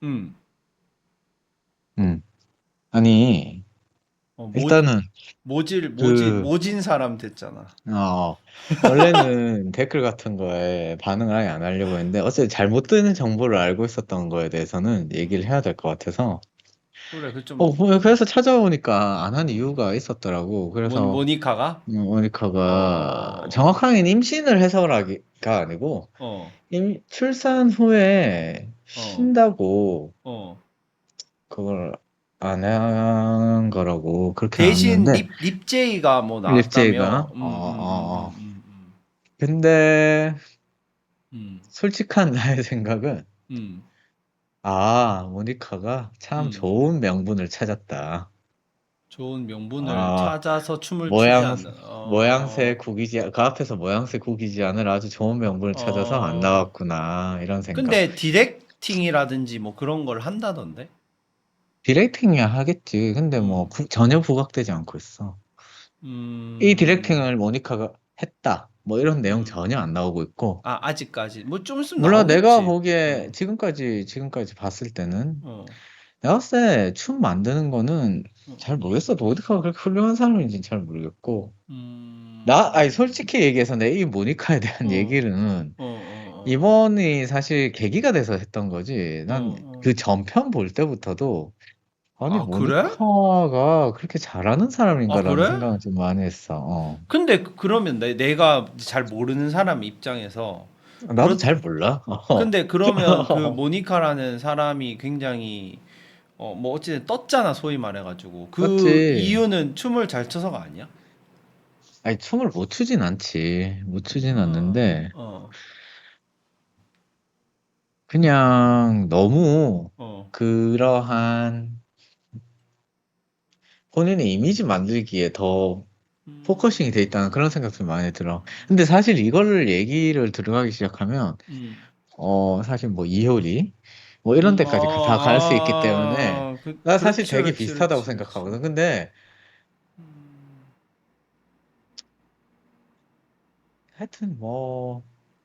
음. 음. 아니, 어, 일단은 그, 모진 사람 됐잖아. 어, 원래는 댓글 같은 거에 반응을 아예 안 하려고 했는데, 어차피 잘못 뜨는 정보를 알고 있었던 거에 대해서는 얘기를 해야 될 것 같아서, 그래, 그 좀, 그래서 찾아보니까 안 한 이유가 있었더라고. 그래서, 모니카가? 모니카가 어, 정확하게 임신을 해서라기가 아니고, 어, 출산 후에 어, 쉰다고, 어. 그걸 안 한 거라고, 그렇게 대신 나왔는데, 립제이가 뭐 나왔다며? 립제이가, 근데, 음, 솔직한 나의 생각은, 음, 모니카가 참 음. 좋은 명분을 찾았다. 좋은 명분을 아, 찾아서 춤을 추지 모양, 않는, 모양새 구기지, 그 앞에서 모양새 구기지 않을 아주 좋은 명분을 찾아서 안 어. 나왔구나, 이런 생각. 근데 디렉팅이라든지 뭐 그런 걸 한다던데? 디렉팅이야 하겠지. 근데 뭐, 음, 전혀 부각되지 않고 있어. 이 음, 디렉팅을 모니카가 했다. 뭐 이런 내용 음. 전혀 안 나오고 있고, 아, 아직까지. 뭐 좀 있으면 물론 내가 나오겠지. 보기에 지금까지 봤을 때는 어, 내가 봤을 때 춤 만드는 거는 어, 잘 모르겠어. 모니카가 그렇게 훌륭한 사람인지는 잘 모르겠고. 아니, 음, 솔직히 얘기해서 내 이 모니카에 대한 어, 얘기는 어, 어, 이번이 사실 계기가 돼서 했던 거지. 어, 난 어. 그 전편 볼 때부터도 아니, 아, 그래? 모니카가 그렇게 잘하는 아, 사람인가라는 그래? 생각을 좀 많이 했어. 근데 그러면 내가 잘 모르는 사람 입장에서 나도 그렇 잘 몰라. 근데 그러면 그 모니카라는 사람이 굉장히 뭐 어쨌든 떴잖아 소위 말해가지고 그 맞지? 이유는 춤을 잘 춰서가 아니야? 아니, 춤을 못 추진 않지. 못 추진 어, 않는데, 어, 그냥 너무 어, 그러한 본인의 이미지 만들기에 더 포커싱이 돼 있다는 그런 생각도 많이 들어. 근데 사실 이거를 얘기를 들어가기 시작하면, 음, 사실 뭐 이효리, 뭐 이런 데까지 다 갈 수 있기 때문에, 나 사실 그렇지, 되게 그렇지, 비슷하다고 그렇지, 그렇지. 생각하거든. 근데, 하여튼 뭐,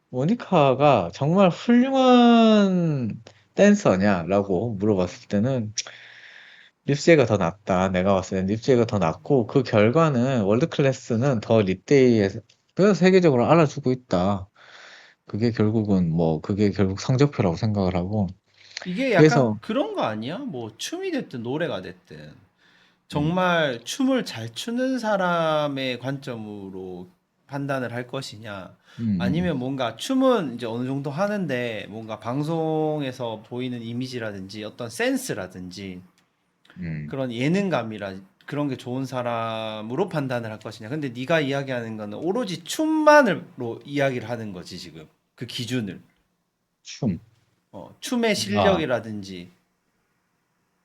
모니카가 정말 훌륭한 댄서냐라고 물어봤을 때는, 립제이가 더 낫다. 내가 봤을 땐 립제이가 더 낫고, 그 결과는, 월드 클래스는 더 립데이에서, 그 세계적으로 알아주고 있다. 그게 결국 성적표라고 생각을 하고. 이게 약간 그래서, 그런 거 아니야? 뭐 춤이 됐든 노래가 됐든 음, 정말 춤을 잘 추는 사람의 관점으로 판단을 할 것이냐, 음, 아니면 음, 뭔가 춤은 이제 어느 정도 하는데 뭔가 방송에서 보이는 이미지라든지 어떤 센스라든지 음. 그런 예능감이라 그런 게 좋은 사람으로 판단을 할 것이냐. 근데 네가 이야기하는 거는 오로지 춤만으로 이야기를 하는 거지 지금. 그 기준을. 춤. 춤의 아, 실력이라든지.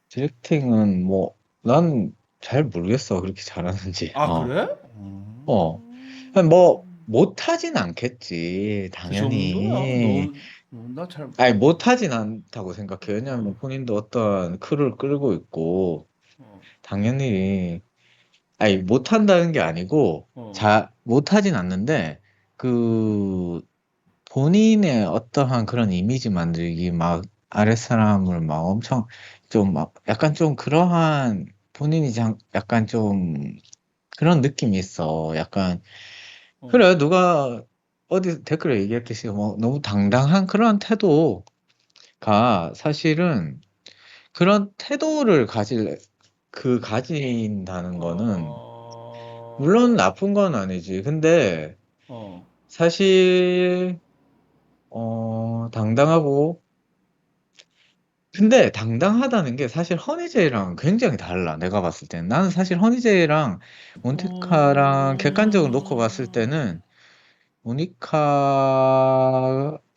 디렉팅은 뭐, 난 잘 모르겠어. 그렇게 잘하는지. 아, 그래? 어. 뭐, 못하진 않겠지. 그 정도야? 당연히. 나 잘, 아니, 못하진 않다고 생각해. 왜냐면 어, 본인도 어떤 크루를 끌고 있고, 어, 당연히, 아니, 못한다는 게 아니고, 어, 못하진 않는데, 그, 본인의 어떠한 그런 이미지 만들기, 막, 아랫사람을 막 엄청, 좀 막, 약간 좀 그러한, 약간 좀, 그런 느낌이 있어. 약간, 어. 그래, 누가, 어디 댓글에 얘기했듯이, 뭐, 너무 당당한 그런 태도가 사실은, 그런 태도를 가진다는 거는, 물론 어, 나쁜 건 아니지. 근데 어, 사실 당당하고 근데 당당하다는 게 사실 허니제이랑 굉장히 달라. 내가 봤을 때는 나는 사실 허니제이랑 몬티카랑 객관적으로 놓고 봤을 때는 모니카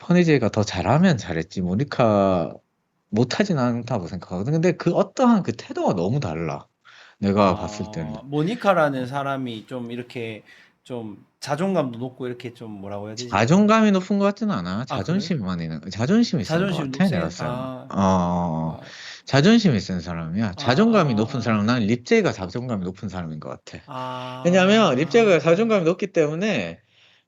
허니제이가 더 잘하면 잘했지. 모니카 못하진 않다고 생각하거든. 근데 그 어떠한 그 태도가 너무 달라. 내가 봤을 때는. 모니카라는 사람이 좀 이렇게 좀 자존감도 높고 이렇게 좀 뭐라고 해야 되지? 자존감이 높은 것 같지는 않아. 아, 그래? 자존심이 센 것 자존심도 같아, 내가 세? 봤을 때는. 아, 자존심이 센 사람이야. 아, 자존감이 높은 아, 사람은 나는 립제이가 자존감이 높은 사람인 것 같아. 왜냐하면 립제이가 아, 자존감이 높기 때문에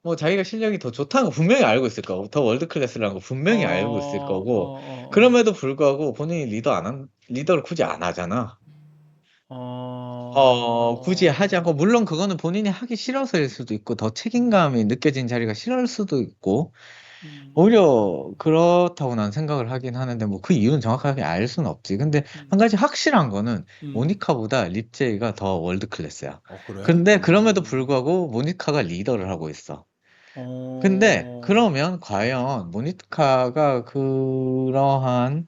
뭐 자기가 실력이 더 좋다는 거 분명히 알고 있을 거고, 더 월드 클래스라는 거 어, 분명히 알고 있을 거고, 어, 그럼에도 불구하고 본인이 리더를 굳이 안 하잖아. 굳이 하지 않고, 물론 그거는 본인이 하기 싫어서일 수도 있고, 더 책임감이 느껴진 자리가 싫을 수도 있고, 오히려 그렇다고 난 생각을 하긴 하는데, 뭐 그 이유는 정확하게 알 수는 없지. 근데 한 가지 확실한 거는, 모니카보다 립제이가 더 월드 클래스야. 그래? 근데 그럼에도 불구하고 모니카가 리더를 하고 있어. 근데 어, 그러면 과연 모니카가 그러한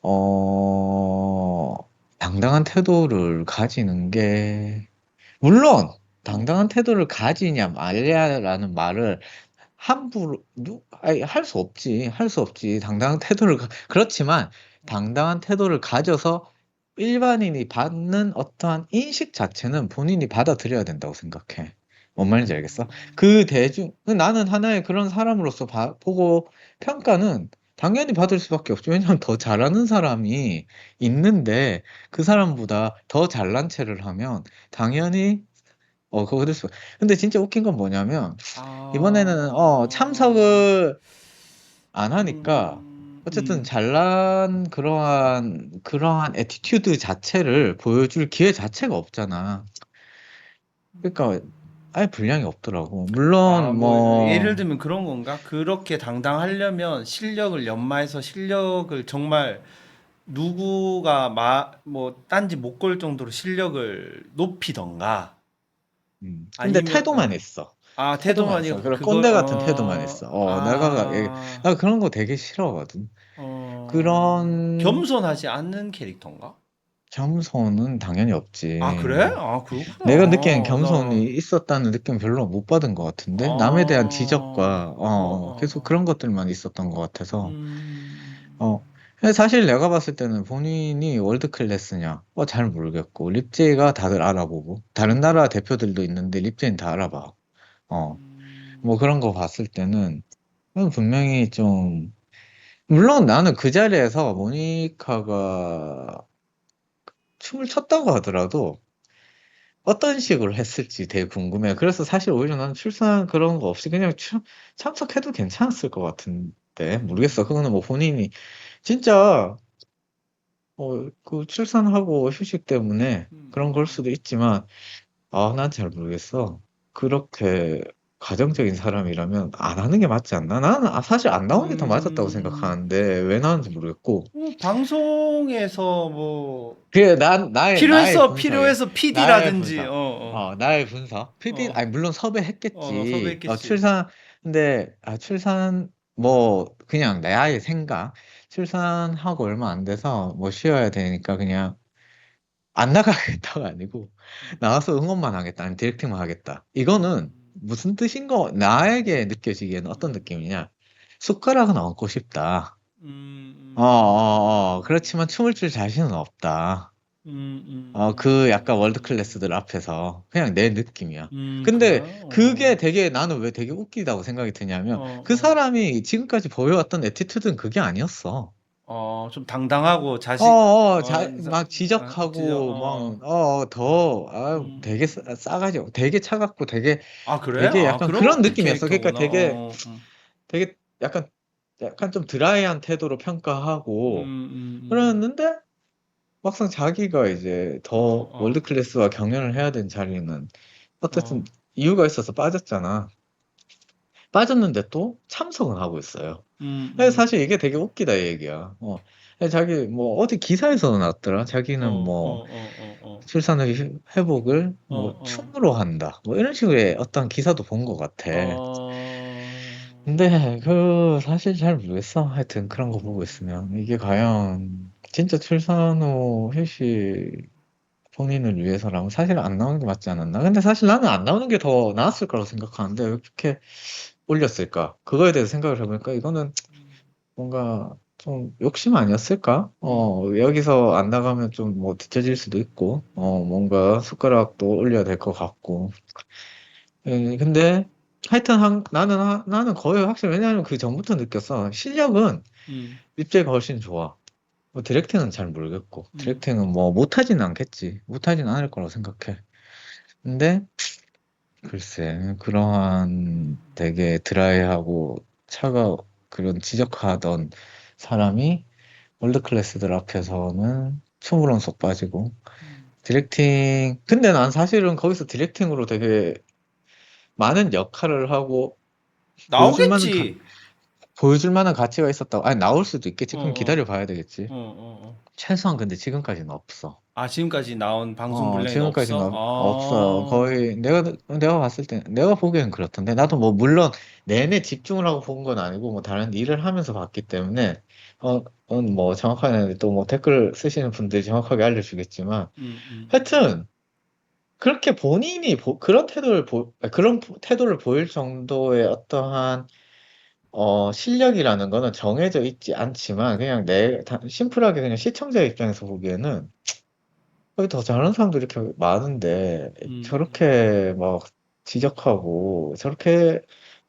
어 당당한 태도를 가지는 게, 물론 당당한 태도를 가지냐 말냐라는 말을 함부로 할 수 없지. 할 수 없지. 당당한 태도를 그렇지만 당당한 태도를 가져서 일반인이 받는 어떠한 인식 자체는 본인이 받아들여야 된다고 생각해. 뭔 말인지 알겠어? 나는 하나의 그런 사람으로서 보고 평가는 당연히 받을 수밖에 없죠. 왜냐하면 더 잘하는 사람이 있는데 그 사람보다 더 잘난 체를 하면 당연히 그거 받을 수. 근데 진짜 웃긴 건 뭐냐면 이번에는 아, 참석을 안 하니까 음, 어쨌든 음, 잘난 그러한 애티튜드 자체를 보여줄 기회 자체가 없잖아. 그러니까 아예 분량이 없더라고. 물론 뭐, 예를 뭐 들면 그런 건가? 그렇게 당당하려면 실력을 연마해서 실력을 정말 누구가 딴지 못 걸 정도로 실력을 높이던가, 근데 아니면, 태도만 있어. 태도만 태도만이 있어. 그런 그걸, 꼰대 같은 태도만 있어. 나 그런 거 되게 싫어하거든. 그런 겸손하지 않는 캐릭터인가? 겸손은 당연히 없지. 그래? 내가 느끼는 그렇구나. 겸손이 있었다는 느낌 별로 못 받은 것 같은데, 남에 대한 지적과 계속 그런 것들만 있었던 것 같아서. 음, 어 근데 사실 내가 봤을 때는 본인이 월드 클래스냐 잘 모르겠고, 립제이가 다들 알아보고 다른 나라 대표들도 있는데 립제이는 다 알아봐. 뭐 그런 거 봤을 때는 분명히 좀, 물론 나는 그 자리에서 모니카가 춤을 췄다고 하더라도 어떤 식으로 했을지 되게 궁금해. 그래서 사실 오히려 나는 출산 그런 거 없이 그냥 참석해도 괜찮았을 것 같은데, 모르겠어. 그거는 뭐 본인이 진짜 그 출산하고 휴식 때문에 그런 걸 수도 있지만, 난 잘 모르겠어. 그렇게 가정적인 사람이라면 안 하는 게 맞지 않나? 나는 사실 안 나오는 게 더 맞았다고 생각하는데 왜 나왔는지 모르겠고. 방송에서 뭐, 그게 나의 분석이야. 필요해서 나의 PD라든지, 분석. 나의 분석. 아니, 물론 섭외했겠지. 섭외했겠지. 근데, 출산, 뭐, 그냥 내 아이의 생각. 출산하고 얼마 안 돼서 뭐 쉬어야 되니까 그냥 안 나가겠다가 아니고, 나와서 응원만 하겠다. 아니, 디렉팅만 하겠다. 이거는 무슨 뜻인 나에게 느껴지기에는 어떤 느낌이냐. 숟가락은 얹고 싶다. 그렇지만 춤을 출 자신은 없다. 그 약간 월드 클래스들 앞에서 그냥 내 느낌이야. 그래? 근데 그게 되게, 나는 왜 되게 웃기다고 생각이 드냐면, 그 사람이 지금까지 보여왔던 애티튜드는 그게 아니었어. 좀 당당하고 막 지적하고, 되게 싸가지 없고, 되게 차갑고, 그래? 되게 약간 그런 그런 느낌이었어. 그러니까 캐릭터구나. 되게 약간 좀 드라이한 태도로 음, 평가하고 음, 그랬는데, 막상 자기가 이제 더 월드 클래스와 경연을 해야 되는 자리는 어쨌든 어, 이유가 있어서 빠졌잖아. 빠졌는데 또 참석은 하고 있어요. 음, 그래서 음, 사실 이게 되게 웃기다 이 얘기야. 자기 뭐 어디 기사에서 나왔더라. 어, 자기는 어, 뭐 어, 어, 어, 출산 후 회복을 어, 뭐 어, 춤으로 한다. 뭐 이런 식의 어떤 기사도 본 것 같아. 어, 근데 사실 잘 모르겠어. 하여튼 그런 거 보고 있으면 이게 과연 진짜 출산 후 휴식 본인을 위해서라면 사실 안 나오는 게 맞지 않았나? 근데 사실 나는 안 나오는 게 더 나았을 거라고 생각하는데 왜 그렇게 올렸을까? 그거에 대해서 생각을 해보니까 이거는 뭔가 좀 욕심 아니었을까? 여기서 안 나가면 좀 뭐 뒤처질 수도 있고, 뭔가 숟가락도 올려야 될 것 같고. 근데 하여튼 나는 거의 확실히, 왜냐하면 그 전부터 느꼈어. 실력은 음, 립제가 훨씬 좋아. 뭐 디렉팅은 잘 모르겠고, 음, 디렉팅은 뭐 못하진 않겠지. 못하진 않을 거라고 생각해. 근데 글쎄, 그러한 되게 드라이하고 그런 지적하던 사람이 월드클래스들 앞에서는 춤으로는 쏙 빠지고, 근데 난 사실은 거기서 디렉팅으로 되게 많은 역할을 하고 보여줄 만한, 가, 나오겠지. 보여줄 만한 가치가 있었다고. 아니, 나올 수도 있겠지. 어, 그럼 어, 기다려 봐야 되겠지. 어, 어, 어. 최소한 근데 지금까지는 없어. 아, 지금까지 나온 방송 분량이 지금까지는 없어? 없어. 아, 거의 내가 봤을 때 내가 보기엔 그렇던데 나도 뭐 물론 내내 집중을 하고 본 건 아니고 뭐 다른 일을 하면서 봤기 때문에 뭐 정확하게 또 뭐 댓글 쓰시는 분들이 정확하게 알려주겠지만 하여튼 그렇게 본인이 그런 태도를 보일 정도의 어떠한 실력이라는 거는 정해져 있지 않지만 그냥 심플하게 그냥 시청자 입장에서 보기에는 여기 더 잘하는 사람들이 이렇게 많은데 저렇게 막 지적하고 저렇게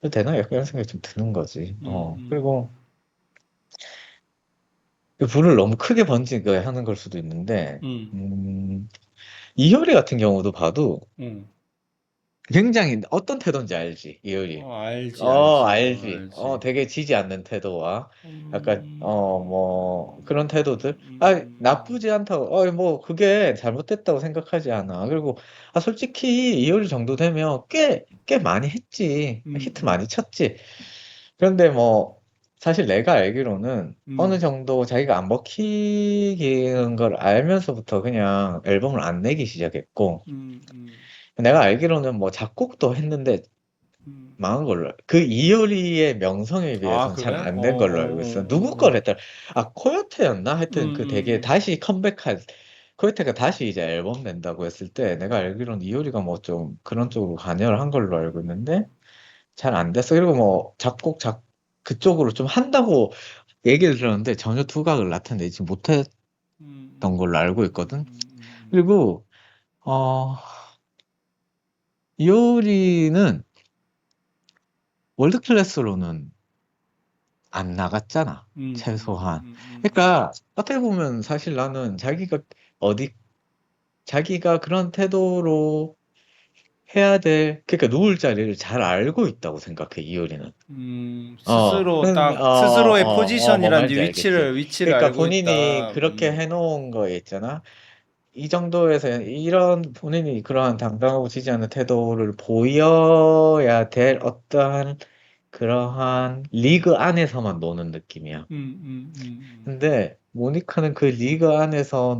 해도 되나? 약간 이런 생각이 좀 드는 거지. 그리고 그 불을 너무 크게 번지게 하는 걸 수도 있는데 음, 이효리 같은 경우도 봐도 굉장히 어떤 태도인지 알지, 이효리. 알지, 알지, 알지. 알지. 되게 지지 않는 태도와 약간, 뭐, 그런 태도들. 음, 나쁘지 않다고. 뭐, 그게 잘못됐다고 생각하지 않아. 그리고, 솔직히 이효리 정도 되면 꽤 많이 했지. 히트 많이 쳤지. 그런데 뭐, 사실 내가 알기로는 어느 정도 자기가 안 먹히는 걸 알면서부터 그냥 앨범을 안 내기 시작했고, 내가 알기로는 뭐 작곡도 했는데 망한 걸로 그 이효리의 명성에 아, 비해서는 잘 그래? 안 된 걸로 알고 있어. 누구 걸 했더라? 코요테였나? 하여튼 그 되게 다시 컴백한 코요테가 다시 이제 앨범 낸다고 했을 때 내가 알기로는 이효리가 뭐 좀 그런 쪽으로 관여를 한 걸로 알고 있는데 잘 안 됐어. 그리고 뭐 그쪽으로 좀 한다고 얘기를 들었는데 전혀 두각을 나타내지 못했던 걸로 알고 있거든. 그리고 어 이효리는 월드 클래스로는 안 나갔잖아. 최소한. 그러니까 어떻게 보면 사실 나는 어디 자기가 그런 태도로 해야 그러니까 누울 자리를 잘 알고 있다고 생각해, 이효리는. 스스로 딱 스스로의 뭐 포지션이란 말인지 알겠지. 위치를 그러니까 알고 본인이 있다. 그렇게 해놓은 거에 있잖아. 이 정도에서 이런 본인이 그러한 당당하고 지지 않는 태도를 보여야 될 어떠한 그러한 리그 안에서만 노는 느낌이야. 근데 모니카는 그 리그 안에서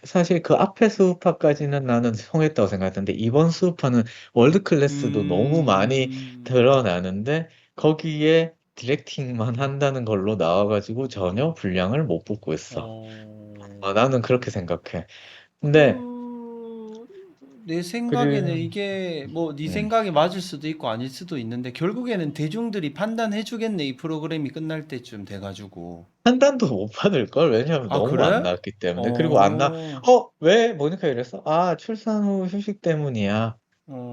사실 그 앞에 수우파까지는 나는 통했다고 생각했는데 이번 수우파는 월드 클래스도 너무 많이 드러나는데 거기에 디렉팅만 한다는 걸로 나와가지고 전혀 분량을 못 붙고 있어. 나는 그렇게 생각해. 근데 내 생각에는 그래, 이게 뭐 네 음, 생각이 맞을 수도 있고 아닐 수도 있는데 결국에는 대중들이 판단해 주겠네 이 프로그램이 끝날 때쯤 돼가지고. 판단도 못 받을 걸. 왜냐하면 아, 너무 안 그래? 나왔기 때문에. 그리고 어, 왜 모니카 이랬어? 출산 후 휴식 때문이야.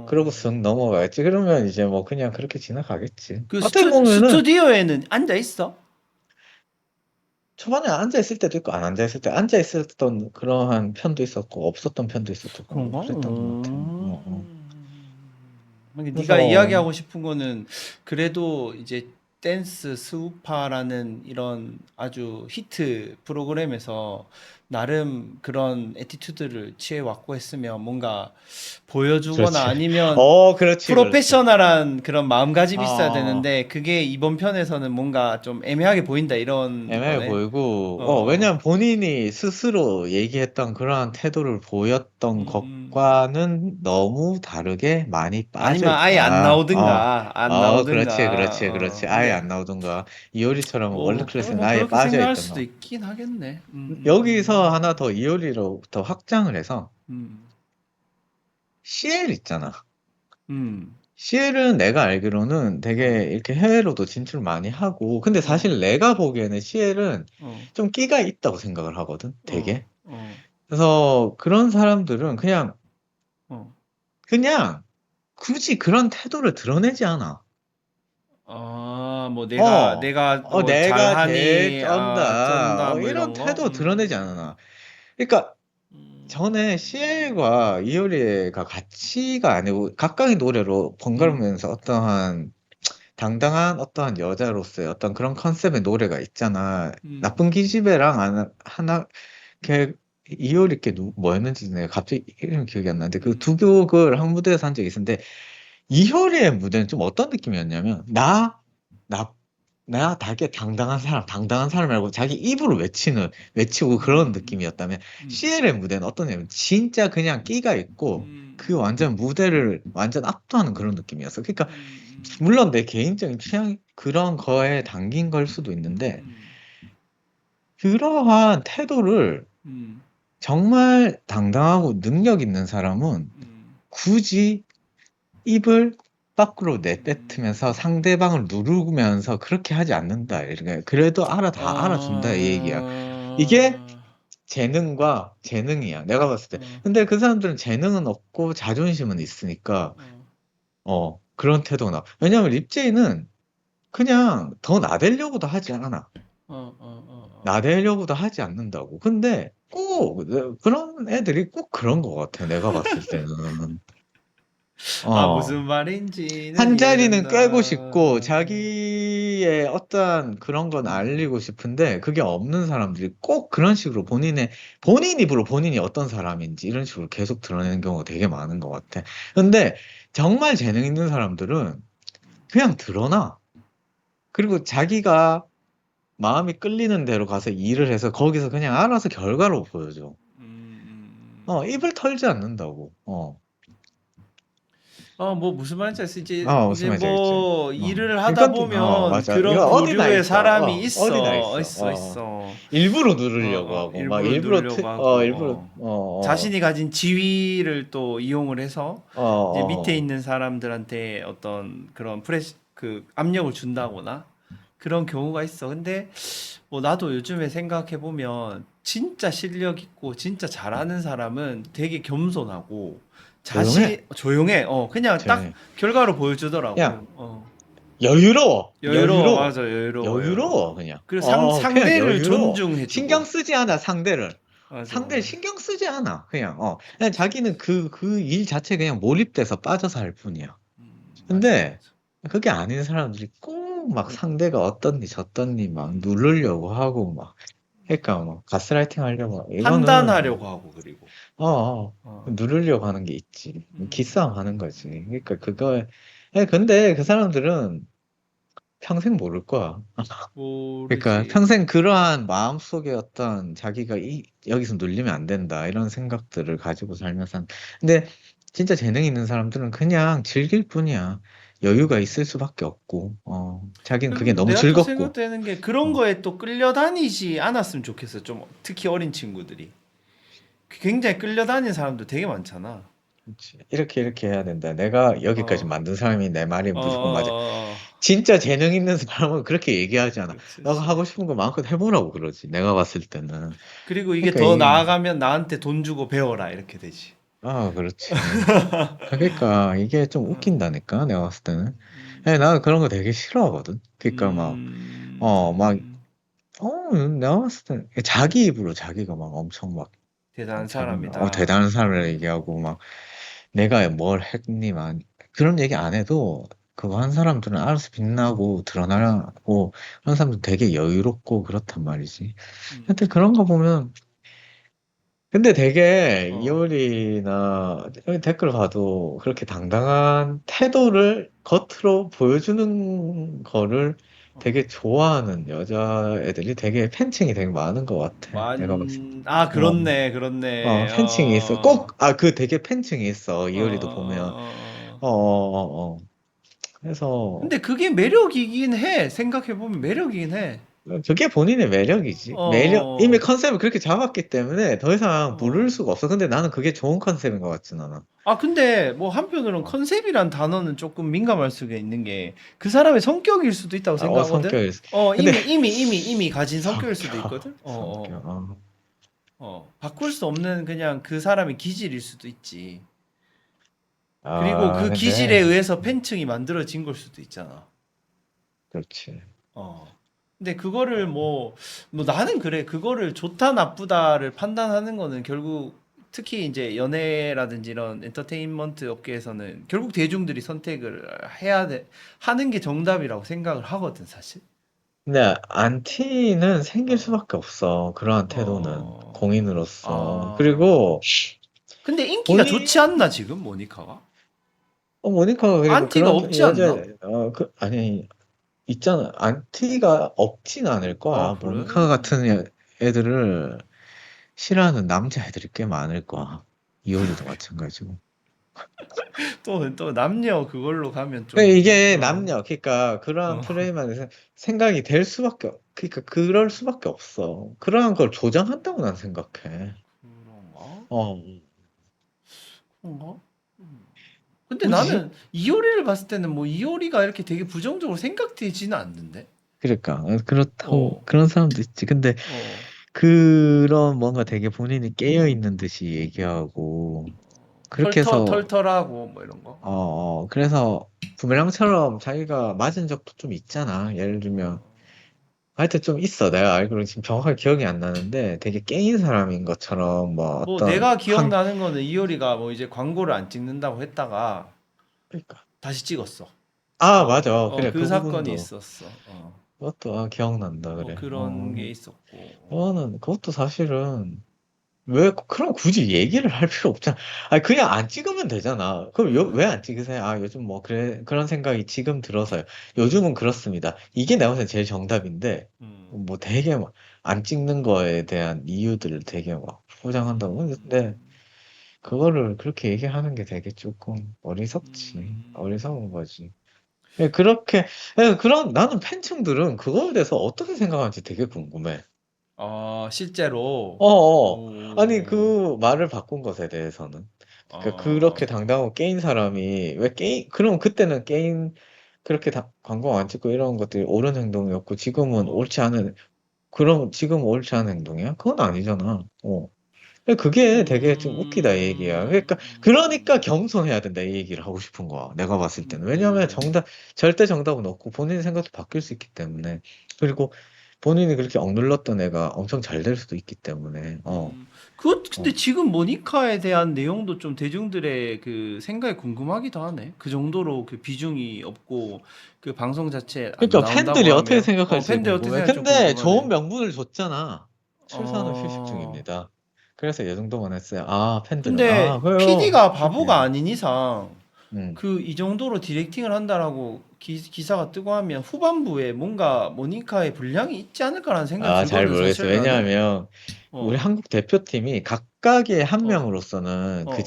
그러고 어. 쓱 넘어가겠지. 그러면 이제 뭐 그냥 그렇게 지나가겠지. 그 어떻게 보면은 스튜디오에는 앉아 있어? 초반에 앉아 있을 때도 있고 안 앉아 있을 때 앉아 있었던 그러한 편도 있었고 없었던 편도 있었고 뭐 그런가? 그랬던 것 같아. 네가 그래서 이야기하고 싶은 거는 그래도 이제 댄스 스우파라는 이런 아주 히트 프로그램에서 나름 그런 애티튜드를 취해왔고 했으면 뭔가 보여주거나 그렇지. 아니면 그렇지, 그렇지. 프로페셔널한 그런 마음가짐이 있어야 어, 되는데 그게 이번 편에서는 뭔가 좀 애매하게 보인다 이런 애매해 거네. 보이고, 어. 왜냐면 본인이 스스로 얘기했던 그러한 태도를 보였던 음. 것과는 너무 다르게 많이 빠져 아니면 아예 안 있다. 나오든가 안 그렇지, 나오든가. 그렇지, 그렇지. 아예 근데 안 나오던가. 이효리처럼 월드클래스는 뭐 아예 그렇게 빠져 생각할 있던 수도 거. 있긴 하겠네. 여기서 하나 더 이효리로 더 확장을 해서, 음, CL 있잖아. 음, CL은 내가 알기로는 되게 어, 이렇게 해외로도 진출 많이 하고, 근데 어, 사실 내가 보기에는 CL은 어, 좀 끼가 있다고 생각을 하거든, 어, 되게. 어, 그래서 그런 사람들은 어. 그냥 굳이 그런 태도를 드러내지 않아. 아, 뭐 어, 내가 뭐 내가 제일 잘하니, 쩐다. 쩐다, 뭐 이런 이런 거? 태도 드러내지 않아. 그러니까 전에 CL과 이효리가 같이가 아니고 각각의 노래로 음, 번갈아가면서 어떠한 당당한 어떠한 여자로서의 어떤 그런 컨셉의 노래가 있잖아. 음, 나쁜 기집애랑 하나 걔 이효리 께 뭐였는지 내가 갑자기 이름 기억이 안 나는데 그 두 음, 곡을 한 무대에서 한 적이 있었는데 이효리의 무대는 좀 어떤 느낌이었냐면 나, 나 되게 당당한 사람이라고 자기 입으로 외치고 그런 음, 느낌이었다면 음, CL의 무대는 어떠냐면 진짜 그냥 끼가 있고 그 음, 완전 무대를 완전 압도하는 그런 느낌이었어. 그러니까 음, 물론 내 개인적인 취향 그런 거에 담긴 걸 수도 있는데 음, 그러한 태도를 음, 정말 당당하고 능력 있는 사람은 음, 굳이 입을 밖으로 내뱉으면서 음. 상대방을 누르면서 그렇게 하지 않는다. 이렇게 그래도 다 알아준다 이 얘기야. 이게 어, 재능이야. 내가 봤을 때. 어, 근데 그 사람들은 재능은 없고 자존심은 있으니까 어, 그런 태도가 나. 왜냐면 립제이는 그냥 더 나대려고도 하지 않아. 어. 나대려고도 하지 않는다고. 근데 꼭 그런 애들이 꼭 그런 것 같아. 내가 봤을 때는. 아, 어. 무슨 말인지는 한 자리는 이해된다. 꿰고 싶고 자기의 어떠한 그런 건 음, 알리고 싶은데 그게 없는 사람들이 꼭 그런 식으로 본인 입으로 본인이 어떤 사람인지 이런 식으로 계속 드러내는 경우가 되게 많은 것 같아. 근데 정말 재능 있는 사람들은 그냥 드러나. 그리고 자기가 마음이 끌리는 대로 가서 일을 해서 거기서 그냥 알아서 결과로 보여줘. 입을 털지 않는다고. 뭐 무슨 말인지 알지? 무슨 이제 말인지 알겠지? 뭐 일을 하다 그러니까, 보면 맞아. 그런 이거 어디나 부류의 있어. 사람이 어디나 있어, 있어. 있어, 있어. 일부러 누르려고 하고, 막 일부러 누르려고 하고, 일부러, 자신이 가진 지위를 또 이용을 해서 이제 밑에 있는 사람들한테 어떤 그런 그 압력을 준다거나 그런 경우가 있어. 근데 뭐 나도 요즘에 생각해 보면 진짜 실력 있고 진짜 잘하는 사람은 되게 겸손하고 조용해. 조용해. 그냥 딱 조용해. 결과로 보여주더라고. 그냥, 여유로워. 여유로워, 여유로워. 맞아, 여유로워, 여유로워. 여유로워, 그냥. 그리고 그냥 상대를 여유로워. 신경 존중해주고. 쓰지 않아, 상대를. 맞아, 상대를 맞아. 신경 쓰지 않아. 그냥 자기는 그 일 자체에 그냥 몰입돼서 빠져서 할 뿐이야. 맞아, 맞아. 근데 그게 아닌 사람들이 꼭 막 상대가 어떻니 저떻니 막 누르려고 하고 막 그러니까 막 가스라이팅 하려고 이거는 판단하려고 하고 그리고. 어. 누르려고 하는 게 있지 음, 기싸움 하는 거지 그러니까 근데 그 사람들은 평생 모를 거야 그러니까 모르지. 평생 그러한 마음속에 어떤 자기가 여기서 눌리면 안 된다 이런 생각들을 가지고 살면서 근데 진짜 재능 있는 사람들은 그냥 즐길 뿐이야. 여유가 있을 수밖에 없고, 자기는 그게 그리고 너무 내가 또 즐겁고, 생각되는 게 그런 어, 거에 또 끌려다니지 않았으면 좋겠어. 좀 특히 어린 친구들이. 굉장히 끌려다니는 사람도 되게 많잖아. 그렇지. 이렇게 해야 된다. 내가 여기까지 어, 만든 사람이 내 말이 어, 무조건 맞아. 어, 어. 진짜 재능 있는 사람은 그렇게 얘기하지 않아. 그렇지, 너가 그렇지. 하고 싶은 거 마음껏 해보라고 그러지. 내가 봤을 때는. 그리고 이게 그러니까 더 나아가면 나한테 돈 주고 배워라 이렇게 되지. 그렇지. 그러니까 이게 좀 웃긴다니까 내가 봤을 때는 나는 그런 거 되게 싫어하거든 그러니까 음, 내가 봤을 때는 자기 입으로 자기가 막 엄청 막 대단한 자기는 사람이다. 대단한 사람을 얘기하고 막 내가 뭘 했니 막 그런 얘기 안 해도 그거 한 사람들은 알아서 빛나고 드러나고 그런 사람들 되게 여유롭고 그렇단 말이지 음, 근데 그런 거 보면 근데 되게 어. 이효리나 여기 댓글 봐도 그렇게 당당한 태도를 겉으로 보여주는 거를 되게 좋아하는 여자애들이 되게 팬층이 되게 많은 것 같아. 내가 봤을 때. 어, 그렇네, 그렇네. 팬층이 있어. 그 되게 팬층이 있어. 어, 이효리도 보면. 어. 그래서 근데 그게 매력이긴 해. 생각해보면 매력이긴 해. 그게 본인의 매력이지. 이미 어, 컨셉을 그렇게 잡았기 때문에 더 이상 어. 부를 수가 없어. 근데 나는 그게 좋은 컨셉인 것 같진 않아. 근데 뭐 한편으로는 어. 컨셉이란 단어는 조금 민감할 수가 있는 게 그 사람의 성격일 수도 있다고 생각하거든? 성격이. 근데 이미 가진 성격일 수도 있거든? 성격. 바꿀 수 없는 그냥 그 사람의 기질일 수도 있지. 그리고 그 기질에 근데 의해서 팬층이 만들어진 걸 수도 있잖아. 그렇지. 어. 근데 그거를 어, 뭐 나는 그래. 그거를 좋다, 나쁘다를 판단하는 거는 결국 특히 이제 연예라든지 이런 엔터테인먼트 업계에서는 결국 대중들이 선택을 하는 게 정답이라고 생각을 하거든, 사실. 근데 안티는 생길 어, 수밖에 없어. 그러한 태도는 어, 공인으로서. 아. 그리고 근데 인기가 좋지 본인 않나, 지금, 모니카가? 모니카가 그리고 안티가 그런 없지 여자 않나? 아니 있잖아. 안티가 없진 않을 아, 거야. 그래? 모니카 같은 애들을 싫어하는 남자애들이 꽤 많을 거야. 이효리도 마찬가지고. 또 남녀 그걸로 가면 그러니까 좀, 이게 남녀, 그러니까 그러한 어, 프레임 안에서 생각이 될 수밖에, 그러니까 그럴 수밖에 없어. 그러한 걸 조장한다고 난 생각해. 그런가? 어, 그런가? 근데 굳이? 나는 이효리를 봤을 때는 뭐 이효리가 이렇게 되게 부정적으로 생각되지는 않는데? 그러니까 그렇다고 어, 그런 사람도 있지. 근데 어. 그런 뭔가 되게 본인이 깨어 있는 듯이 얘기하고 그렇게 해서 털털하고 뭐 이런 거. 그래서 부메랑처럼 자기가 맞은 적도 좀 있잖아. 예를 들면 하여튼 좀 있어. 내가 알기로는 지금 정확하게 기억이 안 나는데 되게 깨인 사람인 것처럼 뭐 뭐 어떤 내가 한 기억나는 거는 이효리가 뭐 이제 광고를 안 찍는다고 했다가 그러니까 다시 찍었어. 맞아. 그래 그 그 사건이 부분도 있었어. 그것도 기억난다 그래. 그런 게 있었고. 그거는 그것도 사실은 왜 그럼 굳이 얘기를 할 필요 없잖아. 아니 그냥 안 찍으면 되잖아. 그럼 왜 안 찍으세요? 요즘 뭐 그래 그런 생각이 지금 들어서요. 요즘은 그렇습니다. 이게 내가 봤을 때 제일 정답인데 음, 뭐 되게 막 안 찍는 거에 대한 이유들을 되게 막 포장한다고. 근데 음, 그거를 그렇게 얘기하는 게 되게 조금 어리석지. 음. 어리석은 거지. 그렇게 그런 나는 팬층들은 그거에 대해서 어떻게 생각하는지 되게 궁금해. 실제로. 어어. 아니, 오, 그 말을 바꾼 것에 대해서는. 그러니까 그렇게 어, 당당하고 게임 사람이 왜 그럼 그때는 게임 그렇게 광고 안 찍고 이런 것들이 옳은 행동이었고 지금은 어, 옳지 않은, 그럼 지금 옳지 않은 행동이야? 그건 아니잖아. 그게 되게 좀 웃기다 이 얘기야. 그러니까 겸손해야 된다 이 얘기를 하고 싶은 거야. 내가 봤을 때는. 왜냐하면 음. 절대 정답은 없고 본인 생각도 바뀔 수 있기 때문에. 그리고 본인이 그렇게 억눌렀던 애가 엄청 잘 될 수도 있기 때문에. 그것 근데 어. 지금 모니카에 대한 내용도 좀 대중들의 그 생각이 궁금하기도 하네. 그 정도로 그 비중이 없고 그 방송 자체에 안 그러니까 나온다고 팬들이 어떻게 하면 생각할지 팬들 어떻게 궁금해. 생각할지 좀 근데 궁금하네. 좋은 명분을 줬잖아. 출산은 휴식 어. 중입니다. 그래서 이 정도만 했어요. 팬들은 근데 그래요. PD가 그렇게 바보가 해야지. 아닌 이상 음. 그 이 정도로 디렉팅을 한다라고 기사가 뜨고 하면 후반부에 뭔가 모니카의 분량이 있지 않을까라는 생각이 잘 들거든, 모르겠어. 사실 나는. 왜냐하면 우리 어. 한국 대표팀이 각각의 한 어. 명으로서는 어. 그 어.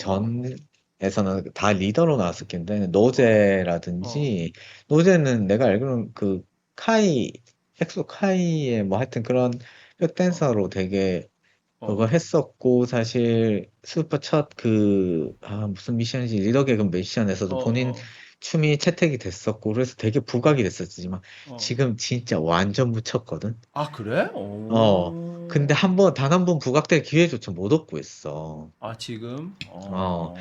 전에서는 다 리더로 나왔을 텐데 어. 어. 노제라든지 노제는 내가 알기로는 그 카이 엑소 카이의 뭐 하여튼 그런 어. 백댄서로 되게 그거 어. 했었고 사실 슈퍼 첫 무슨 미션이지 리더 개그 어. 미션에서도 본인 어. 춤이 채택이 됐었고 그래서 되게 부각이 됐었지만 어. 지금 진짜 완전 묻혔거든. 아, 그래? 어. 근데 오. 단 한 번 부각될 기회조차 못 얻고 있어. 아, 지금? 어.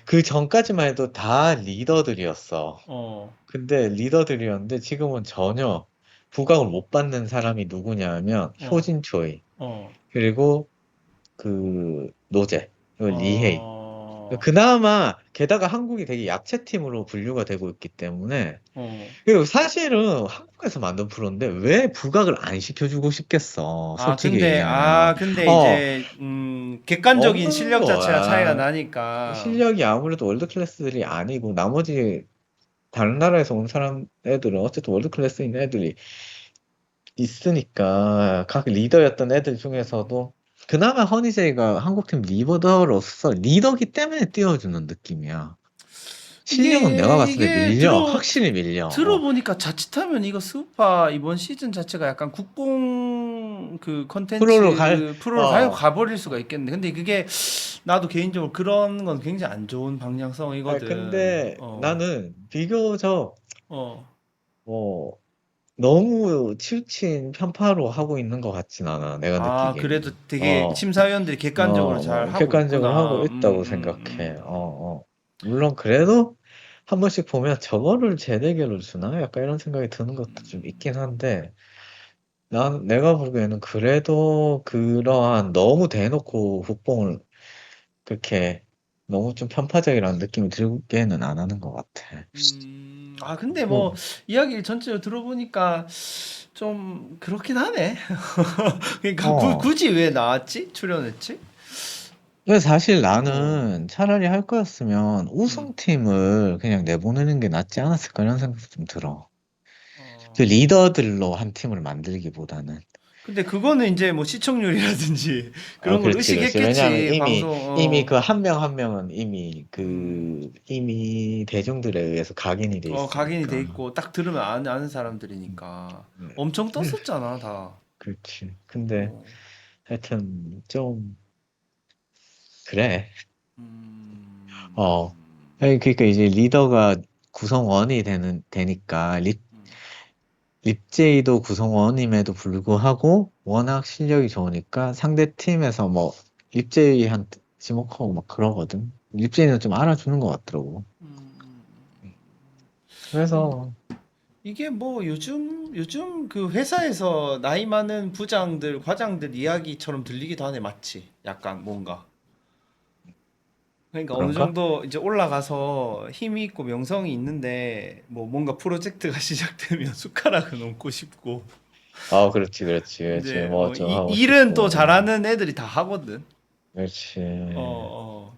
그 전까지만 해도 다 리더들이었어. 어. 근데 리더들이었는데 지금은 전혀 부각을 못 받는 사람이 누구냐 하면 어. 효진초이, 어. 그리고 그 노제, 그리고 리헤이. 어. 그나마 게다가 한국이 되게 야채 팀으로 분류가 되고 있기 때문에 어. 그리고 사실은 한국에서 만든 프로인데 왜 부각을 안 시켜주고 싶겠어. 솔직히 얘기하면. 근데 어, 이제 객관적인 없는 실력 자체가 차이가 거야. 나니까. 실력이 아무래도 월드 클래스들이 아니고 나머지 다른 나라에서 온 사람 애들은 어쨌든 월드 클래스인 애들이 있으니까 각 리더였던 애들 중에서도 그나마 허니제이가 한국팀 리더로서 리더기 때문에 띄워주는 느낌이야. 실력은 내가 봤을 때 이게 밀려. 확실히 밀려. 들어보니까 자칫하면 이거 스우파 이번 시즌 자체가 약간 국뽕 그 프로로 컨텐츠 프로로 가버릴 수가 있겠네. 근데 그게 나도 개인적으로 그런 건 굉장히 안 좋은 방향성이거든. 근데 나는 비교적 어, 뭐 너무 치우친 편파로 하고 있는 것 같진 않아. 내가 그래도 느끼기에는. 되게 심사위원들이 객관적으로 잘 뭐 하고 객관적으로 하고 있구나. 있다고 생각해. 물론 그래도 한 번씩 보면 저거를 재대결을 주나? 약간 이런 생각이 드는 것도 좀 있긴 한데 내가 보기에는 그래도 그러한 너무 대놓고 국뽕을 그렇게 너무 좀 편파적이라는 느낌이 들게는 안 하는 것 같아. 근데 뭐, 뭐 이야기를 전체로 들어보니까 좀 그렇긴 하네. 그러니까 어. 굳이 왜 나왔지? 출연했지? 근데 사실 어. 나는 차라리 할 거였으면 음. 우승팀을 그냥 내보내는 게 낫지 않았을까 이런 생각도 좀 들어. 그 어. 리더들로 한 팀을 만들기보다는. 근데 그거는 이제 뭐 시청률이라든지 아, 그런 걸 그렇지, 그렇지. 왜냐하면 의식했겠지. 방송. 이미 그 한 명 한 명은 이미 음. 이미 대중들에 의해서 각인이 돼 각인이 돼 있으니까. 있고 딱 들으면 아는 사람들이니까 네. 엄청 떴었잖아, 다. 그렇지. 근데 어. 하여튼 좀 그래. 어. 음. 아니, 그러니까 이제 리더가 구성원이 되니까 음. 립제이도 구성원임에도 불구하고 워낙 실력이 좋으니까 상대 팀에서 뭐 립제이한테 지목하고 막 그러거든. 립제이는 좀 알아주는 것 같더라고. 음. 이, 그래서 이게 뭐 요즘 그 회사에서 나이 많은 부장들, 과장들 이야기처럼 들리기도 하네, 마치. 약간 뭔가. 그러니까 어느 그런가? 정도 이제 올라가서 힘이 있고 명성이 있는데 뭐 뭔가 프로젝트가 시작되면 숟가락을 얹고 싶고 아, 그렇지, 그렇지, 그렇지. 이제 뭐 좀 하고 일은 또 싶고. 잘하는 애들이 다 하거든. 그렇지.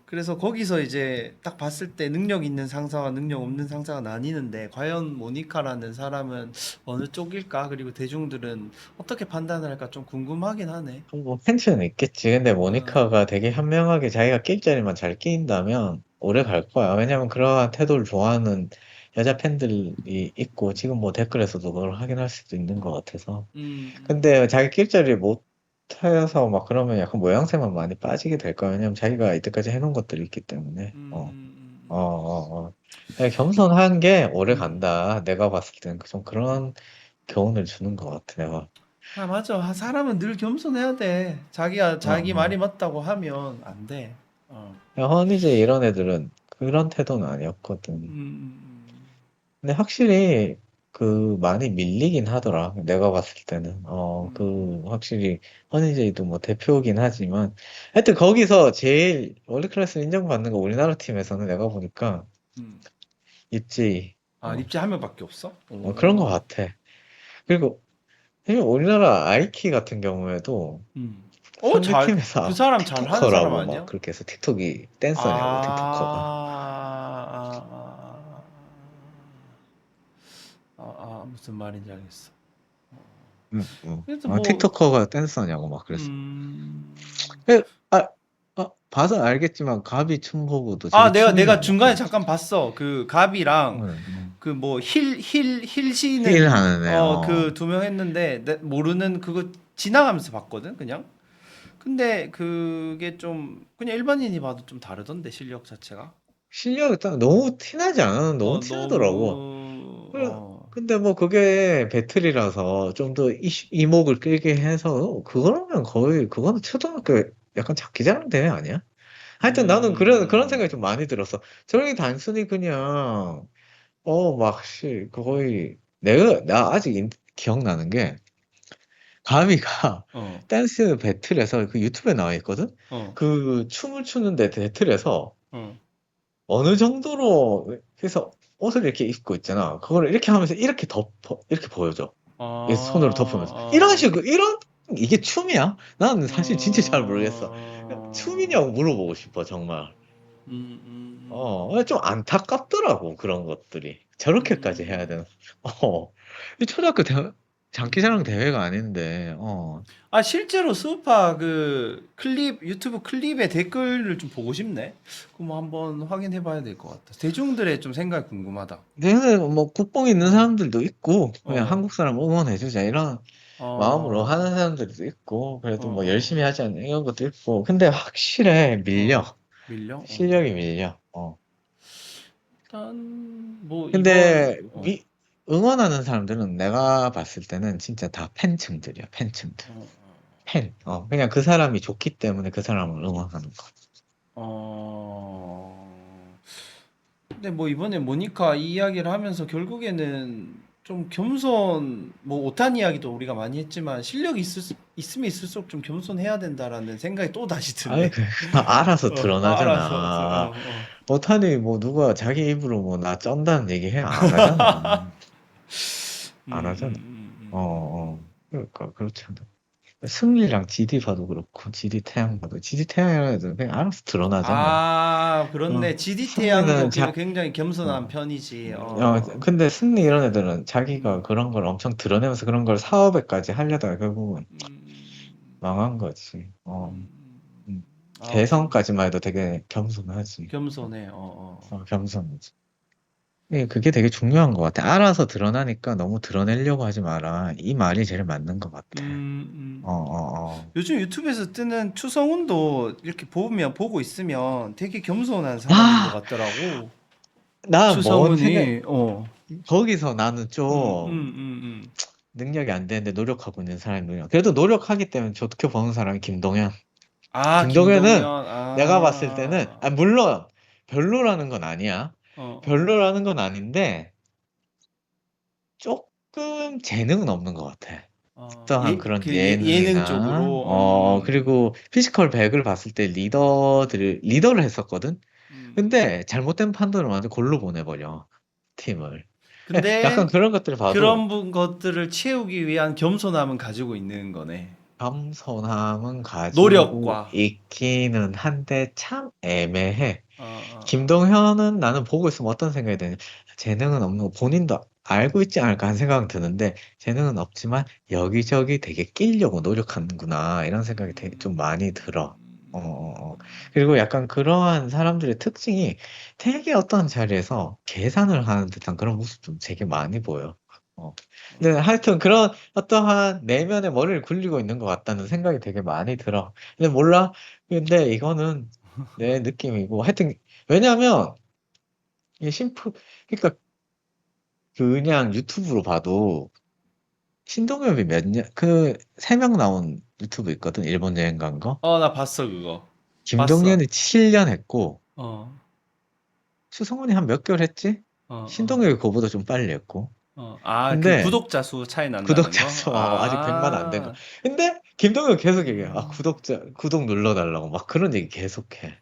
그래서 거기서 이제 딱 봤을 때 능력 있는 상사와 능력 없는 상사가 나뉘는데 과연 모니카라는 사람은 어느 쪽일까? 그리고 대중들은 어떻게 판단을 할까 좀 궁금하긴 하네. 뭐 팬츠는 있겠지. 근데 어, 모니카가 되게 현명하게 자기가 낄 자리만 잘 끼인다면 오래 음, 갈 거야. 왜냐면 그러한 태도를 좋아하는 여자 팬들이 있고 지금 뭐 댓글에서도 그걸 확인할 수도 있는 것 같아서. 근데 자기 낄 자리를 못 해서 막 그러면 약간 모양새만 많이 빠지게 될 거야. 왜냐면 자기가 이때까지 해놓은 것들이 있기 때문에. 그냥 겸손한 게 오래 음. 간다. 내가 봤을 때는 좀 그런 교훈을 주는 것 같아, 내가. 맞아. 사람은 늘 겸손해야 돼. 자기가 어, 자기 말이 어. 맞다고 하면 안 돼. 어. 허니제 이런 애들은 그런 태도는 아니었거든. 음. 근데 확실히 그 많이 밀리긴 하더라. 내가 봤을 때는. 음. 확실히 허니제이도 뭐 대표긴 하지만 하여튼 거기서 제일 월드클래스 인정받는 거 우리나라 팀에서는 내가 보니까 음. 입지. 립지 한 명밖에 없어? 그런 거 오. 같아. 그리고 사실 우리나라 아이키 같은 경우에도 음. 상대 그 팀에서 사람 잘하는 사람 틱토커라고 막 아니야? 그렇게 해서 틱톡이 아, 댄서냐고 틱토커가. 아, 아, 무슨 말인지 알겠어. 응, 응. 그래서 뭐, 틱토커가 댄서냐고 막 그랬어. 음. 그, 아, 봐서 알겠지만 가비 춘보고도 저게 내가 춤이냐고 막 중간에 그랬지. 잠깐 봤어. 그 가비랑 응, 응. 그 뭐 힐 힐씨는 하는 애, 그 두 명 했는데 모르는 그거 지나가면서 봤거든, 그냥. 근데 그게 좀 그냥 일반인이 봐도 좀 다르던데 실력 자체가. 실력이 딱 너무 티나지 않아? 너무 티나더라고. 너무 근데 뭐 그게 배틀이라서 좀 더 이목을 끌게 해서 그거라면 거의 그거는 초등학교 약간 장기자랑 대회 아니야? 하여튼 나는 그런 음, 생각이 좀 많이 들었어. 저게 단순히 그냥 거의 나 아직 기억나는 게 가미가 어, 댄스 배틀에서 그 유튜브에 나와 있거든? 어, 그 춤을 추는데 배틀에서 어. 어느 정도로 해서 옷을 이렇게 입고 있잖아. 그걸 이렇게 하면서 이렇게 보여줘. 이 손으로 덮으면서. 아, 이게 춤이야? 나는 사실 진짜 잘 모르겠어. 어, 춤이냐고 물어보고 싶어, 정말. 좀 안타깝더라고, 그런 것들이. 저렇게까지 해야 음. 되나? 어, 이 장기자랑 대회가 아닌데, 실제로 스우파 그 유튜브 클립의 댓글을 좀 보고 싶네. 그럼 한번 확인해 봐야 될 것 같다. 대중들의 좀 생각이 궁금하다. 내가 뭐 국뽕 있는 어, 사람들도 있고, 그냥 어, 한국 사람 응원해주자, 이런 마음으로 하는 어, 사람들도 있고, 어, 그래도 뭐 어. 열심히 하지 않는 이런 것도 있고, 근데 확실해, 밀려. 밀려? 실력이 밀려. 일단 뭐 이번 근데 응원하는 사람들은 내가 봤을 때는 진짜 다 팬층들이야, 팬층들. 그냥 그 사람이 좋기 때문에 그 사람을 응원하는 거. 어, 근데 뭐 이번에 모니카 이 이야기를 하면서 결국에는 좀 겸손 뭐 오탄 이야기도 우리가 많이 했지만 실력이 있으면 있을수록 좀 겸손해야 된다라는 생각이 또 다시 아이, 드네. 알아서 알아서 드러나잖아. 못하니 뭐 누가 자기 입으로 뭐 나 쩐다는 얘기 해? 안 하잖아. 안 하잖아. 그러니까 그렇잖아. 승리랑 GD 봐도 그렇고, GD 태양 봐도, GD 태양이라는 애들은 그냥 알아서 드러나잖아. 아, 그렇네. GD 태양도 승리는 굉장히 겸손한 어, 편이지. 근데 승리 이런 애들은 음, 자기가 그런 걸 엄청 드러내면서 그런 걸 사업에까지 하려다가 결국은 음, 망한 거지. 음. 음. 아무튼 대선까지만 해도 되게 겸손하지. 겸손해. 겸손하지. 그게 되게 중요한 것 같아. 알아서 드러나니까 너무 드러내려고 하지 마라. 이 말이 제일 맞는 것 음, 같아. 어, 음. 어, 어. 요즘 유튜브에서 뜨는 추성훈도 이렇게 보고 있으면 되게 겸손한 사람인 것 아, 같더라고. 나 뭔 생각, 추성훈이, 거기서 나는 좀 음. 능력이 안 되는데 노력하고 있는 사람이 누구냐. 그래도 노력하기 때문에 좋게 보는 사람이 김동현. 아, 김동현은 김동현, 내가 봤을 때는, 물론 별로라는 건 아니야. 어, 어. 별로라는 건 아닌데, 조금 재능은 없는 것 같아. 어떠한 그런 예능이나, 예능적으로, 그리고 피지컬 백을 봤을 때 리더를 했었거든? 음. 근데 잘못된 판단을 완전 골로 보내버려, 팀을. 약간 근데 그런 것들을 봐도 그런 것들을 채우기 위한 겸손함은 가지고 있는 거네. 겸손함은 가지고 노력과, 있기는 한데 참 애매해. 어, 어, 김동현은 나는 보고 있으면 어떤 생각이 드냐. 재능은 없는 거 본인도 알고 있지 않을까 하는 생각은 드는데 재능은 없지만 여기저기 되게 끼려고 노력하는구나 이런 생각이 좀 많이 들어. 그리고 약간 그러한 사람들의 특징이 되게 어떤 자리에서 계산을 하는 듯한 그런 모습 좀 되게 많이 보여. 어. 근데 하여튼 그런 어떠한 내면의 머리를 굴리고 있는 것 같다는 생각이 되게 많이 들어. 근데 몰라. 근데 이거는 내 느낌이고 하여튼 왜냐면 이게 그러니까 그냥 유튜브로 봐도 신동엽이 몇 년, 그 세 명 나온 유튜브 있거든. 일본 여행 간 거. 나 봤어, 그거. 봤어. 김동현이 7년 했고 어, 추성훈이 한 몇 개월 했지? 어, 어, 신동엽이 그보다 좀 빨리 했고. 그 근데 구독자 수 차이 난다는 구독자 거? 수 아직 100만 안 된 거. 근데 김동현 계속 얘기해. 구독 눌러달라고 막 그런 얘기 계속해.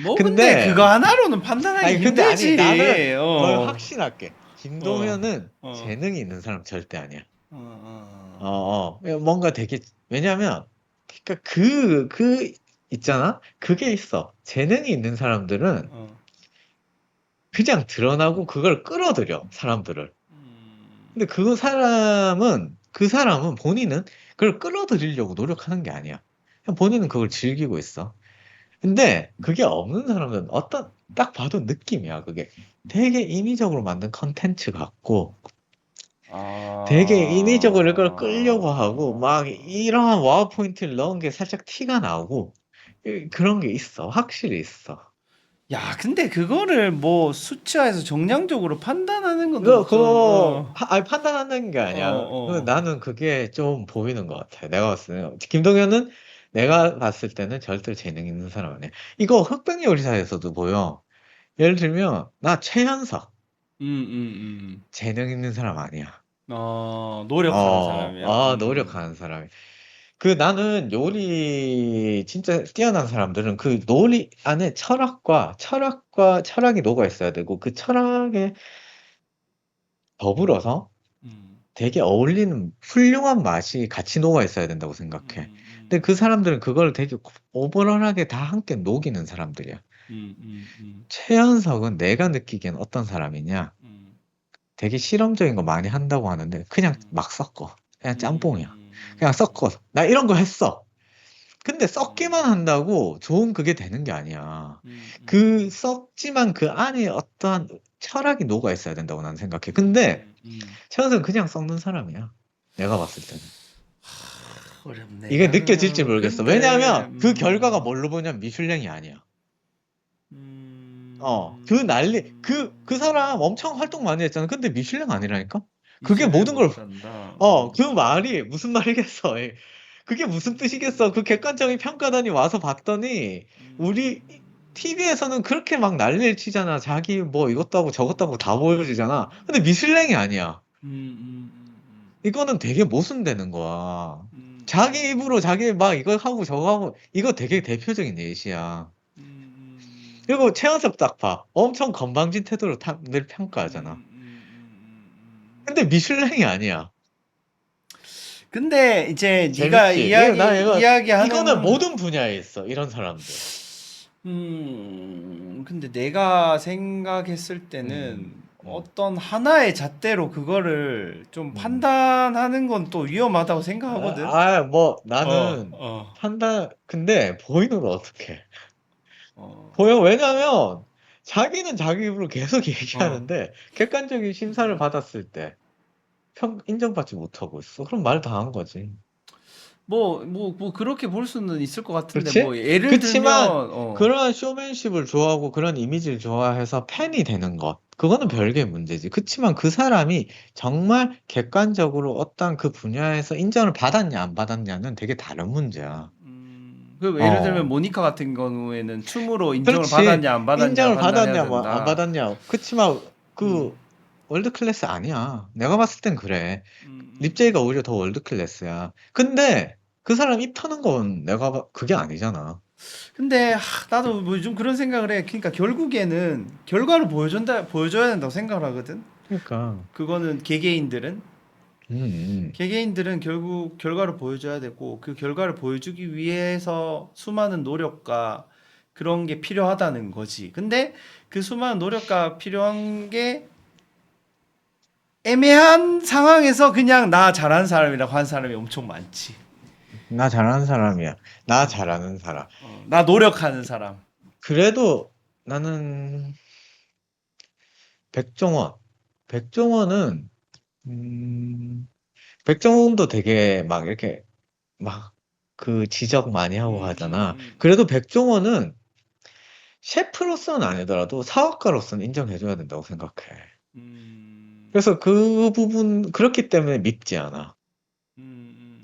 뭐, 근데 그거 근데 하나로는 판단하기 근데 아니, 나는 힘들지. 뭘 확신할게. 어, 김동현은 어, 재능이 있는 사람 절대 아니야. 어, 어, 뭔가 되게, 왜냐면, 그니까 있잖아? 그게 있어. 재능이 있는 사람들은 어. 그냥 드러나고 그걸 끌어들여, 사람들을. 음, 근데 그 사람은 본인은 그걸 끌어들이려고 노력하는 게 아니야. 그냥 본인은 그걸 즐기고 있어. 근데 그게 없는 사람은 딱 봐도 느낌이야, 그게. 되게 인위적으로 만든 컨텐츠 같고, 되게 인위적으로 이걸 끌려고 하고, 막 이러한 와우 포인트를 넣은 게 살짝 티가 나고, 그런 게 있어. 확실히 있어. 야, 근데 그거를 뭐 수치화해서 정량적으로 판단하는 그거, 것도 좀, 그거, 아니, 판단하는 게 아니야. 어. 나는 그게 좀 보이는 것 같아. 내가 봤을 때. 김동현은 내가 봤을 때는 절대 재능 있는 사람 아니야. 이거 흑백 요리사에서도 보여. 예를 들면, 나 최현석. 재능 있는 사람 아니야. 노력하는 사람이야. 노력하는 사람이. 나는 요리 진짜 뛰어난 사람들은 그 요리 안에 철학이 녹아 있어야 되고 그 철학에 더불어서 되게 어울리는 훌륭한 맛이 같이 녹아 있어야 된다고 생각해. 근데 그 사람들은 그걸 되게 오버럴하게 다 함께 녹이는 사람들이야. 최연석은 내가 느끼기엔 어떤 사람이냐? 되게 실험적인 거 많이 한다고 하는데 그냥 막 섞어. 그냥 짬뽕이야. 그냥 섞어. 나 이런 거 했어. 근데 썩기만 한다고 좋은 그게 되는 게 아니야. 썩지만 그 안에 어떠한 철학이 녹아 있어야 된다고 나는 생각해. 근데 최현석은 그냥 썩는 사람이야. 내가 봤을 때는. 어렵네. 이게 느껴질지 모르겠어. 근데, 왜냐하면 그 결과가 뭘로 보냐면 미슐랭이 아니야. 그 사람 엄청 활동 많이 했잖아. 근데 미슐랭 아니라니까? 그게 미슐랭 모든 걸, 못한다. 그 말이 무슨 말이겠어. 그게 무슨 뜻이겠어. 그 객관적인 평가단이 와서 봤더니, 우리, TV에서는 그렇게 막 난리를 치잖아. 자기 뭐 이것도 하고 저것도 하고 다 보여주잖아. 근데 미슐랭이 아니야. 이거는 되게 모순되는 거야. 자기 입으로 자기 막 이거 하고 저거 하고 이거 되게 대표적인 예시야. 그리고 최연석 딱 봐. 엄청 건방진 태도로 늘 평가하잖아. 근데 미슐랭이 아니야. 근데 이제 네가 재밌지? 이거는 이야기하는 모든 분야에 있어. 이런 사람들. 근데 내가 생각했을 때는 어떤 하나의 잣대로 그거를 좀 판단하는 건 또 위험하다고 생각하거든. 뭐 나는 근데 보이는 건 어떡해? 보여? 왜냐면 자기는 자기 입으로 계속 얘기하는데 객관적인 심사를 받았을 때 인정받지 못하고 있어. 그럼 말 다 한 거지. 뭐 그렇게 볼 수는 있을 것 같은데 그렇지? 뭐 예를 그치만 들면 그러한 쇼맨십을 좋아하고 그런 이미지를 좋아해서 팬이 되는 것. 그거는 별개의 문제지. 그치만 그 사람이 정말 객관적으로 어떤 그 분야에서 인정을 받았냐 안 받았냐는 되게 다른 문제야. 그 예를 들면 어. 모니카 같은 경우에는 춤으로 인정을 그렇지. 받았냐 안 받았냐 인정을 판단해야 받았냐 뭐 안 된다. 받았냐. 그치만 그 월드 클래스 아니야. 내가 봤을 땐 그래. 립제이가 오히려 더 월드 클래스야. 근데 그 사람 입 터는 건 그게 아니잖아. 근데 나도 뭐 좀 그런 생각을 해. 그러니까 결국에는 결과를 보여줘야 된다고 생각을 하거든. 그러니까. 그거는 개개인들은 음. 개개인들은 결국 결과를 보여줘야 되고 그 결과를 보여주기 위해서 수많은 노력과 그런 게 필요하다는 거지. 근데 그 수많은 노력과 필요한 게 애매한 상황에서 그냥 나 잘하는 사람이라고 하는 사람이 엄청 많지. 나 잘하는 사람이야. 나 잘하는 사람. 나 노력하는 사람. 그래도 나는 백종원. 백종원은 백종원도 되게 막 이렇게 막 그 지적 많이 하고 하잖아. 그래도 백종원은 셰프로서는 아니더라도 사업가로서는 인정해줘야 된다고 생각해. 그래서 그 부분 그렇기 때문에 밉지 않아.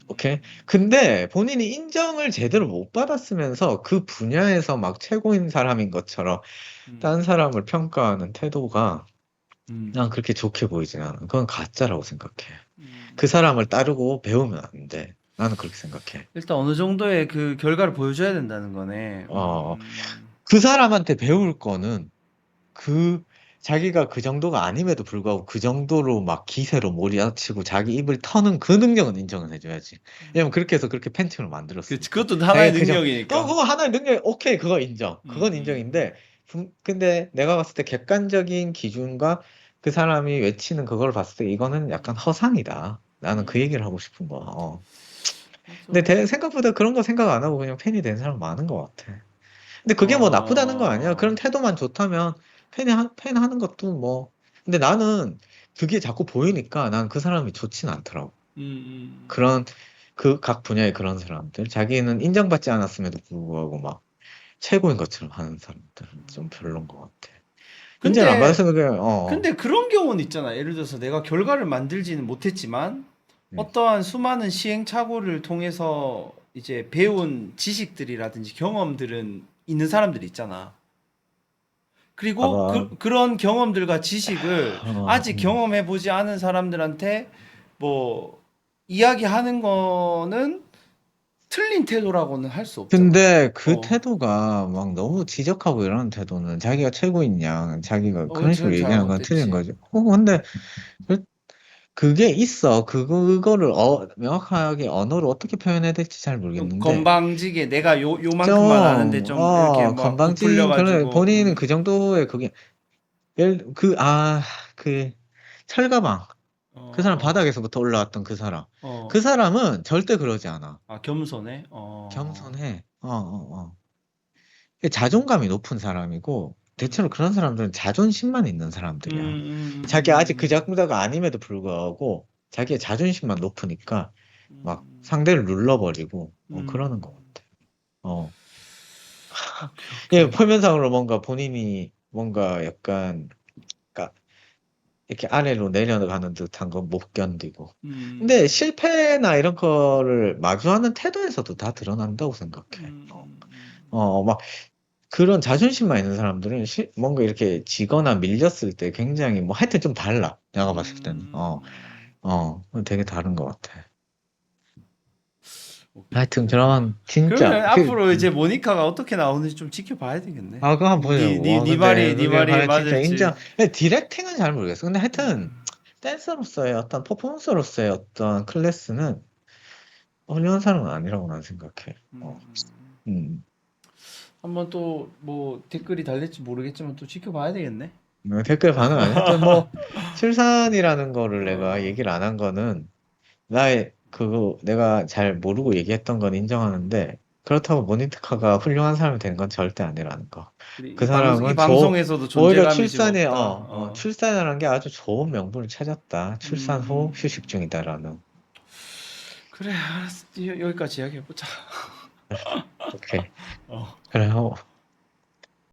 오케이? 근데 본인이 인정을 제대로 못 받았으면서 그 분야에서 막 최고인 사람인 것처럼 딴 사람을 평가하는 태도가 난 그렇게 좋게 보이진 않아. 그건 가짜라고 생각해. 그 사람을 따르고 배우면 안 돼. 나는 그렇게 생각해. 일단 어느 정도의 그 결과를 보여줘야 된다는 거네. 그 사람한테 배울 거는 그 자기가 그 정도가 아님에도 불구하고 그 정도로 막 기세로 몰아치고 자기 입을 터는 그 능력은 인정을 해줘야지. 왜냐면 그렇게 해서 그렇게 팬층을 그렇지. 만들었으니까. 그것도 하나의 자기가 능력이니까. 그거 하나의 능력, 오케이, 그거 인정. 그건 인정인데, 근데 내가 봤을 때 객관적인 기준과 그 사람이 외치는 그걸 봤을 때 이거는 약간 허상이다. 나는 그 얘기를 하고 싶은 거야. 근데 생각보다 그런 거 생각 안 하고 그냥 팬이 된 사람 많은 것 같아. 근데 그게 뭐 나쁘다는 거 아니야. 그런 태도만 좋다면 팬 하는 것도 뭐. 근데 나는 그게 자꾸 보이니까 난 그 사람이 좋진 않더라고. 그런 그 각 분야의 그런 사람들. 자기는 인정받지 않았음에도 불구하고 막 최고인 것처럼 하는 사람들은 좀 별론 것 같아. 인정 안 근데 받았으면 그냥. 근데 그런 경우는 있잖아. 예를 들어서 내가 결과를 만들지는 못했지만 음. 어떠한 수많은 시행착오를 통해서 이제 배운 지식들이라든지 경험들은 있는 사람들이 있잖아. 그리고 봐봐. 그런 경험들과 지식을 아직 음. 경험해보지 않은 사람들한테 뭐 이야기하는 거는 틀린 태도라고는 할 수 없잖아. 근데 그 태도가 막 너무 지적하고 이러는 태도는 자기가 최고인 양, 자기가 그런 식으로 그건 얘기하는 건 틀린 잘못됐지. 거지. 근데 그게 있어. 그거를 명확하게 언어로 어떻게 표현해야 될지 잘 모르겠는데. 건방지게 내가 요만큼만 아는데 좀, 좀 이렇게 막 건방진, 그런, 부풀려가지고, 본인은 그 정도의 그게, 그, 철가방. 그 사람 어, 바닥에서부터 올라왔던 그 사람. 어, 그 사람은 절대 그러지 않아. 겸손해? 겸손해. 자존감이 높은 사람이고, 대체로 그런 사람들은 자존심만 있는 사람들이야. 자기 아직 그 정도가 아님에도 불구하고, 자기의 자존심만 높으니까, 막 상대를 눌러버리고, 그러는 것 같아. 어. 오케이, 예, 오케이. 표면상으로 뭔가 본인이 뭔가 약간, 그러니까 이렇게 아래로 내려가는 듯한 건 못 견디고. 근데 실패나 이런 거를 마주하는 태도에서도 다 드러난다고 생각해. 막 그런 자존심만 있는 사람들은 뭔가 이렇게 지거나 밀렸을 때 굉장히 뭐 하여튼 좀 달라. 내가 봤을 때는. 되게 다른 것 같아. 오케이. 하여튼 그런 진짜 그러면 앞으로 이제 모니카가 어떻게 나오는지 좀 지켜봐야 되겠네. 그거 한번 보자고. 와, 네 근데 말이 그게 과연 진짜 맞을지. 근데 디렉팅은 잘 모르겠어. 근데 하여튼 댄서로서의 어떤 퍼포먼서로서의 어떤 클래스는 훌륭한 사람은 아니라고 난 생각해. 음, 음. 한번 또 뭐 댓글이 달릴지 모르겠지만 또 지켜봐야 되겠네. 댓글 반응 아니야? 하여튼 뭐 출산이라는 거를 내가 어, 얘기를 안 한 거는 나의 그거 내가 잘 모르고 얘기했던 건 인정하는데 그렇다고 모니카가 훌륭한 사람이 되는 건 절대 아니라는 거. 그 이 사람은 방송에서도 오히려 존재감이 지금 없다. 출산이라는 게 아주 좋은 명분을 찾았다. 출산 후 음, 휴식 중이다라는. 그래, 알았어. 여기까지 이야기해보자. 오케이. 어. 그래,